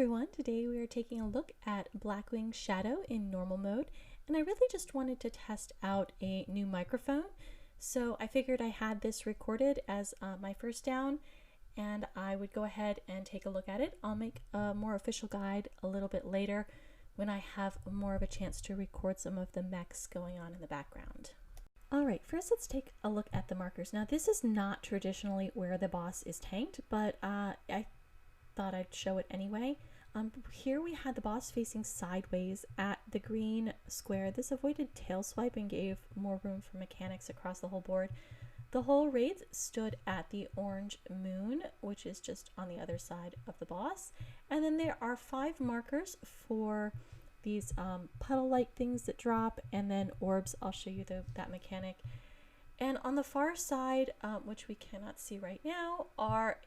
everyone, today we are taking a look at Blackwing Shadow in normal mode, and I really just wanted to test out a new microphone. So I figured I had this recorded as my first down, and I would go ahead and take a look at it. I'll make a more official guide a little bit later when I have more of a chance to record some of the mechs going on in the background. Alright, first let's take a look at the markers. Now this is not traditionally where the boss is tanked, but I thought I'd show it anyway. Here we had the boss facing sideways at the green square. This avoided tail swipe and gave more room for mechanics across the whole board. The whole wraith stood at the orange moon, which is just on the other side of the boss. And then there are 5 markers for these puddle-like things that drop, and then orbs. I'll show you that mechanic. And on the far side, which we cannot see right now, are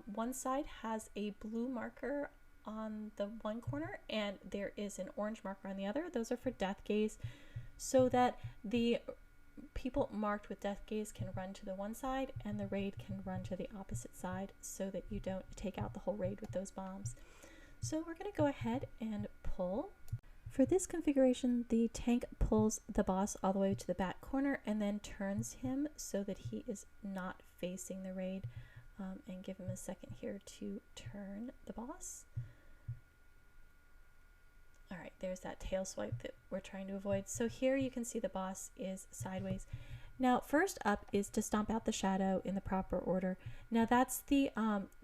one side has a blue marker on the one corner, and there is an orange marker on the other. Those are for death gaze, so that the people marked with death gaze can run to the one side, and the raid can run to the opposite side, so that you don't take out the whole raid with those bombs. So we're going to go ahead and pull. For this configuration, the tank pulls the boss all the way to the back corner and then turns him so that he is not facing the raid, and give him a second here to turn the boss. Alright, there's that tail swipe that we're trying to avoid. So here you can see the boss is sideways. Now first up is to stomp out the shadow in the proper order. Now that's the,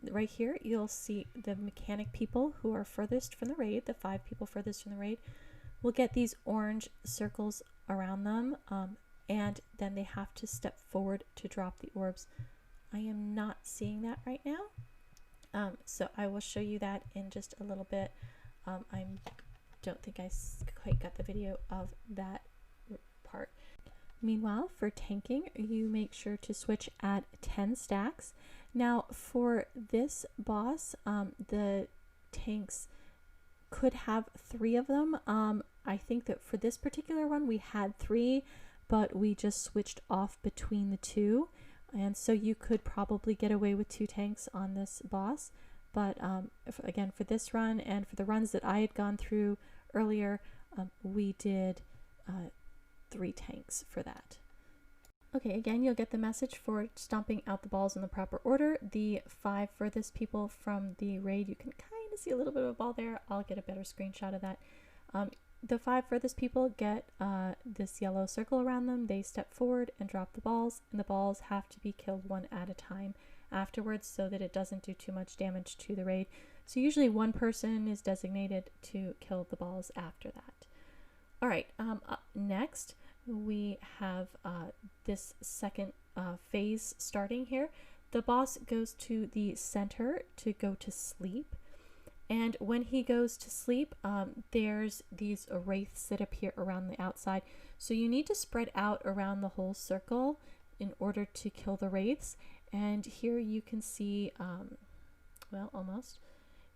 right here you'll see the mechanic people who are furthest from the raid, the 5 people furthest from the raid, will get these orange circles around them, and then they have to step forward to drop the orbs. I am not seeing that right now, so I will show you that in just a little bit. I don't think I quite got the video of that part. Meanwhile, for tanking, you make sure to switch at 10 stacks. Now for this boss, the tanks could have 3 of them. I think that for this particular one we had 3, but we just switched off between the 2, and so you could probably get away with 2 tanks on this boss. But again, for this run and for the runs that I had gone through earlier, we did 3 tanks for that. Okay, again, you'll get the message for stomping out the balls in the proper order. The 5 furthest people from the raid, you can kind of see a little bit of a ball there. I'll get a better screenshot of that. The 5 furthest people get this yellow circle around them. They step forward and drop the balls, and the balls have to be killed one at a time afterwards so that it doesn't do too much damage to the raid. So usually one person is designated to kill the balls after that. Alright, up next we have this second phase starting here. The boss goes to the center to go to sleep, and when he goes to sleep, there's these wraiths that appear around the outside. So you need to spread out around the whole circle in order to kill the wraiths. And here you can see, well, almost.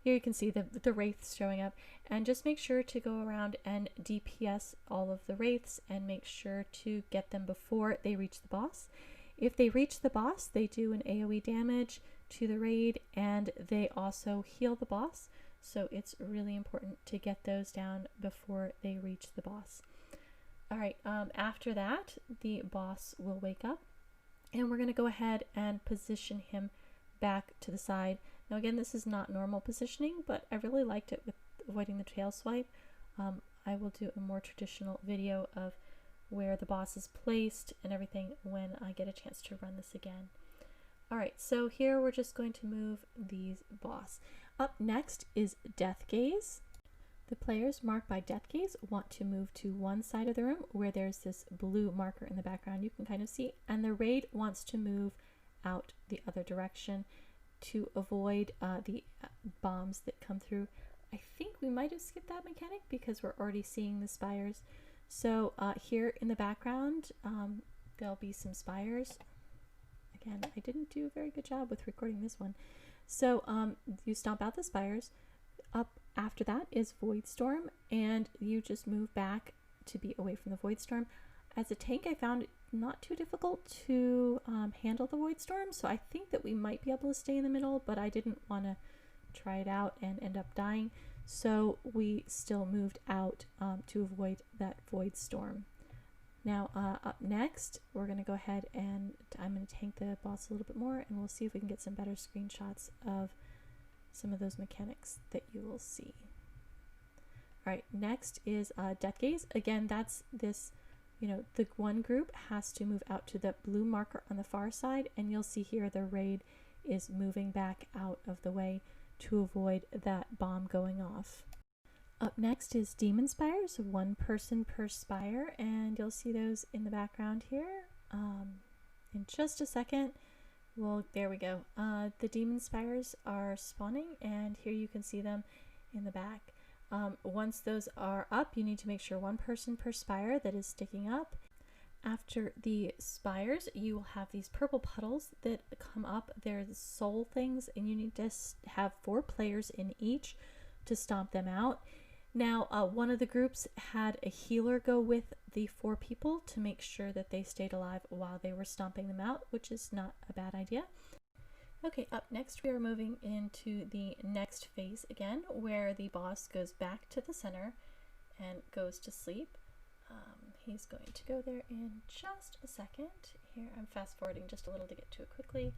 Here you can see the wraiths showing up, and just make sure to go around and DPS all of the wraiths and make sure to get them before they reach the boss. If they reach the boss, they do an AoE damage to the raid, and they also heal the boss, so it's really important to get those down before they reach the boss. Alright, after that, the boss will wake up, and we're going to go ahead and position him back to the side. Now again, this is not normal positioning, but I really liked it with avoiding the tail swipe. I will do a more traditional video of where the boss is placed and everything when I get a chance to run this again. Alright, so here we're just going to move the boss. Up next is Death Gaze. The players marked by Death Gaze want to move to one side of the room where there's this blue marker in the background you can kind of see, and the raid wants to move out the other direction to avoid the bombs that come through. I think we might have skipped that mechanic because we're already seeing the spires. So here in the background there'll be some spires. Again, I didn't do a very good job with recording this one. So you stomp out the spires. Up after that is Void Storm, and you just move back to be away from the Void Storm. As a tank, I found it not too difficult to handle the Void Storm, so I think that we might be able to stay in the middle, but I didn't want to try it out and end up dying. So we still moved out to avoid that void storm. Now up next, we're going to go ahead and I'm going to tank the boss a little bit more, and we'll see if we can get some better screenshots of some of those mechanics that you will see. All right, next is Death Gaze. Again, that's this, the one group has to move out to the blue marker on the far side, and you'll see here the raid is moving back out of the way to avoid that bomb going off. Up next is Demon Spires, one person per spire, and you'll see those in the background here. In just a second. Well, there we go. The Demon Spires are spawning, and here you can see them in the back. Once those are up, you need to make sure one person per spire that is sticking up. After the spires, you will have these purple puddles that come up. They're the soul things, and you need to have 4 players in each to stomp them out. Now, one of the groups had a healer go with the 4 people to make sure that they stayed alive while they were stomping them out, which is not a bad idea. Okay, up next we are moving into the next phase again, where the boss goes back to the center and goes to sleep. He's going to go there in just a second. Here, I'm fast forwarding just a little to get to it quickly.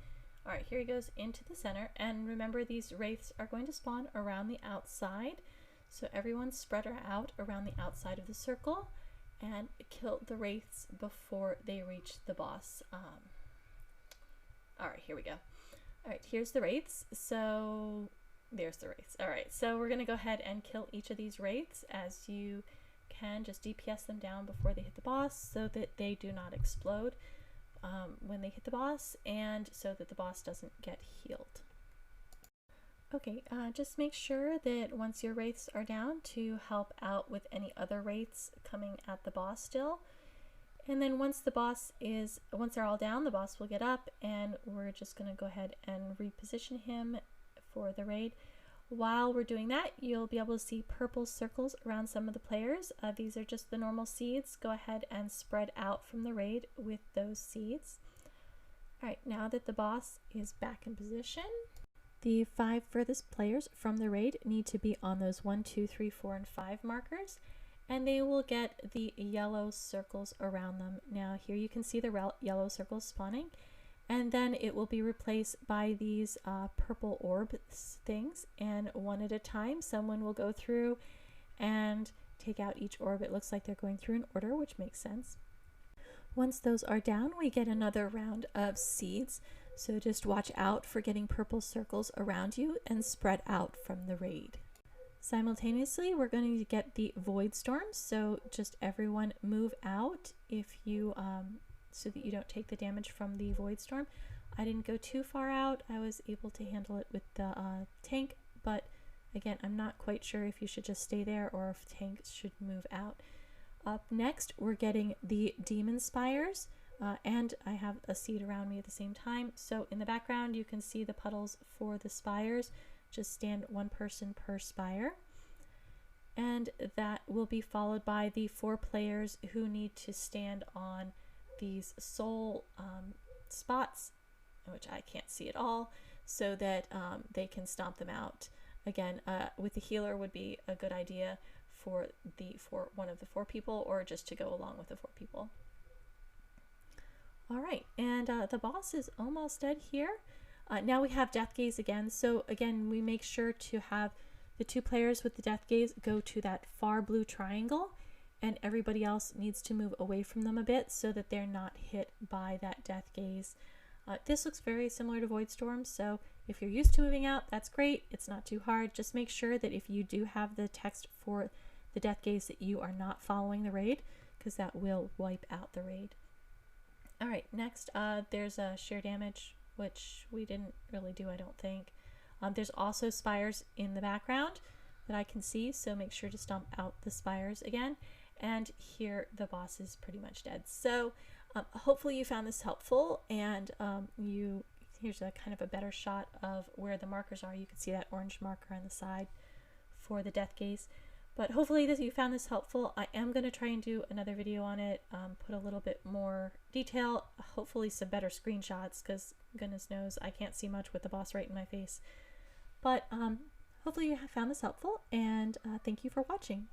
All right, here he goes into the center, and remember these wraiths are going to spawn around the outside. So everyone spread out around the outside of the circle and kill the wraiths before they reach the boss. All right, here we go. All right, here's the wraiths. So there's the wraiths. All right, so we're gonna go ahead and kill each of these wraiths as you can. Just DPS them down before they hit the boss so that they do not explode when they hit the boss, and so that the boss doesn't get healed. Okay, just make sure that once your wraiths are down to help out with any other wraiths coming at the boss still. And then once they're all down, the boss will get up, and we're just going to go ahead and reposition him for the raid. While we're doing that, you'll be able to see purple circles around some of the players. These are just the normal seeds. Go ahead and spread out from the raid with those seeds. All right, now that the boss is back in position, the 5 furthest players from the raid need to be on those 1, 2, 3, 4, and 5 markers, and they will get the yellow circles around them. Now here you can see the yellow circles spawning, and then it will be replaced by these purple orb things, and one at a time someone will go through and take out each orb. It looks like they're going through in order, which makes sense. Once those are down, we get another round of seeds. So just watch out for getting purple circles around you and spread out from the raid. Simultaneously, we're going to get the void storms. So just everyone move out if you so that you don't take the damage from the void storm. I didn't go too far out. I was able to handle it with the tank, but again, I'm not quite sure if you should just stay there or if tanks should move out. Up next, we're getting the demon spires. And I have a seed around me at the same time. So in the background, you can see the puddles for the spires. Just stand 1 person per spire. And that will be followed by the 4 players who need to stand on these soul spots, which I can't see at all, so that they can stomp them out. Again, with the healer would be a good idea for one of the 4 people, or just to go along with the 4 people. All right, and the boss is almost dead here. Now we have Death Gaze again. So again, we make sure to have the 2 players with the Death Gaze go to that far blue triangle, and everybody else needs to move away from them a bit so that they're not hit by that Death Gaze. This looks very similar to Void Storm, so if you're used to moving out, that's great. It's not too hard. Just make sure that if you do have the text for the Death Gaze that you are not following the raid, because that will wipe out the raid. All right, next there's a sheer damage, which we didn't really do, I don't think. There's also spires in the background that I can see, so make sure to stomp out the spires again. And here the boss is pretty much dead. So hopefully you found this helpful, and here's a kind of a better shot of where the markers are. You can see that orange marker on the side for the Death Gaze. But hopefully you found this helpful. I am going to try and do another video on it, put a little bit more detail, hopefully some better screenshots, because goodness knows I can't see much with the boss right in my face. But hopefully you have found this helpful, and thank you for watching.